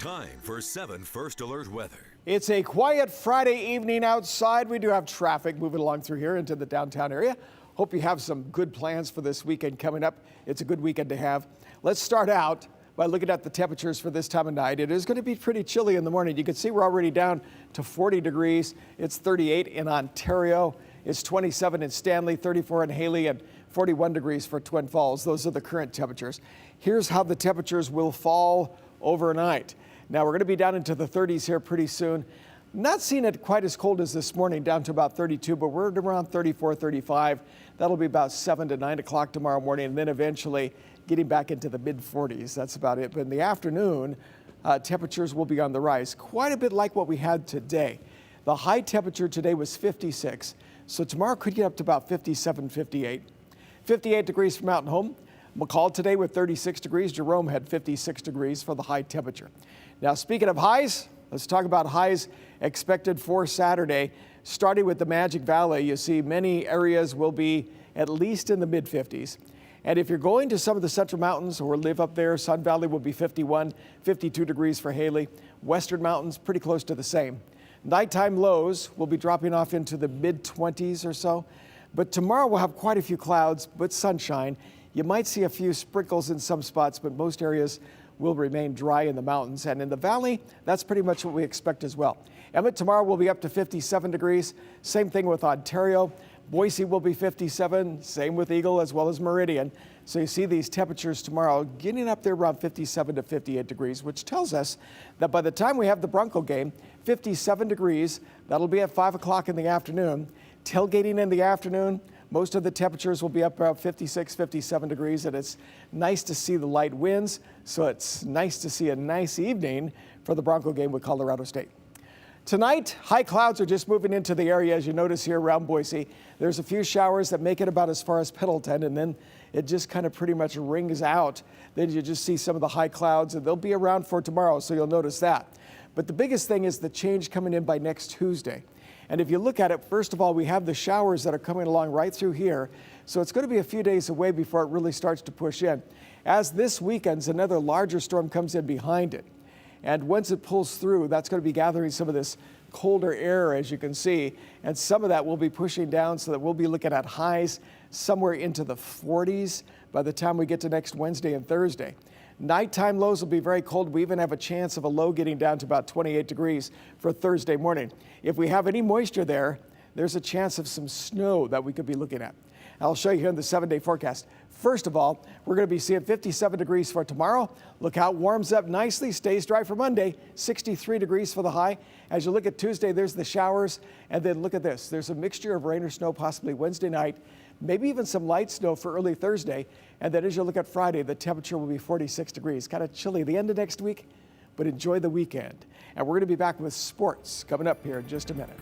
Time for 7 First Alert weather. It's a quiet Friday evening outside. We do have traffic moving along through here into the downtown area. Hope you have some good plans for this weekend coming up. It's a good weekend to have. Let's start out by looking at the temperatures for this time of night. It is going to be pretty chilly in the morning. You can see we're already down to 40 degrees. It's 38 in Ontario. It's 27 in Stanley, 34 in Haley, and 41 degrees for Twin Falls. Those are the current temperatures. Here's how the temperatures will fall overnight. Now we're going to be down into the 30s here pretty soon. Not seeing it quite as cold as this morning, down to about 32, but we're around 34, 35. That'll be about 7 to 9 o'clock tomorrow morning, and then eventually getting back into the mid 40s. That's about it. But in the afternoon, temperatures will be on the rise, quite a bit like what we had today. The high temperature today was 56, so tomorrow could get up to about 57, 58. 58 degrees for Mountain Home. McCall today with 36 degrees. Jerome had 56 degrees for the high temperature. Now, speaking of highs, let's talk about highs expected for Saturday. Starting with the Magic Valley, you see many areas will be at least in the mid 50s. And if you're going to some of the Central Mountains or live up there, Sun Valley will be 51, 52 degrees for Haley. Western Mountains pretty close to the same. Nighttime lows will be dropping off into the mid 20s or so. But tomorrow we'll have quite a few clouds, but sunshine. You might see a few sprinkles in some spots, but most areas will remain dry in the mountains. And in the valley, that's pretty much what we expect as well. Emmett tomorrow will be up to 57 degrees. Same thing with Ontario. Boise will be 57, same with Eagle as well as Meridian. So you see these temperatures tomorrow getting up there around 57 to 58 degrees, which tells us that by the time we have the Bronco game, 57 degrees, that'll be at 5 o'clock in the afternoon. Tailgating in the afternoon, most of the temperatures will be up about 56, 57 degrees, and it's nice to see the light winds, so it's nice to see a nice evening for the Bronco game with Colorado State. Tonight, high clouds are just moving into the area, as you notice here around Boise. There's a few showers that make it about as far as Pendleton, and then it just kind of pretty much rings out. Then you just see some of the high clouds, and they'll be around for tomorrow, so you'll notice that. But the biggest thing is the change coming in by next Tuesday. And if you look at it, first of all, we have the showers that are coming along right through here. So it's going to be a few days away before it really starts to push in. As this weekend's another larger storm comes in behind it. And once it pulls through, that's going to be gathering some of this colder air, as you can see. And some of that will be pushing down so that we'll be looking at highs somewhere into the 40s by the time we get to next Wednesday and Thursday. Nighttime lows will be very cold. We even have a chance of a low getting down to about 28 degrees for Thursday morning. If we have any moisture there, there's a chance of some snow that we could be looking at. I'll show you here in the 7-day forecast. First of all, we're going to be seeing 57 degrees for tomorrow. Look how it warms up nicely, stays dry for Monday, 63 degrees for the high. As you look at Tuesday, there's the showers, and then look at this. There's a mixture of rain or snow possibly Wednesday night, maybe even some light snow for early Thursday. And then as you look at Friday, the temperature will be 46 degrees. Kind of chilly the end of next week, but enjoy the weekend. And we're going to be back with sports coming up here in just a minute.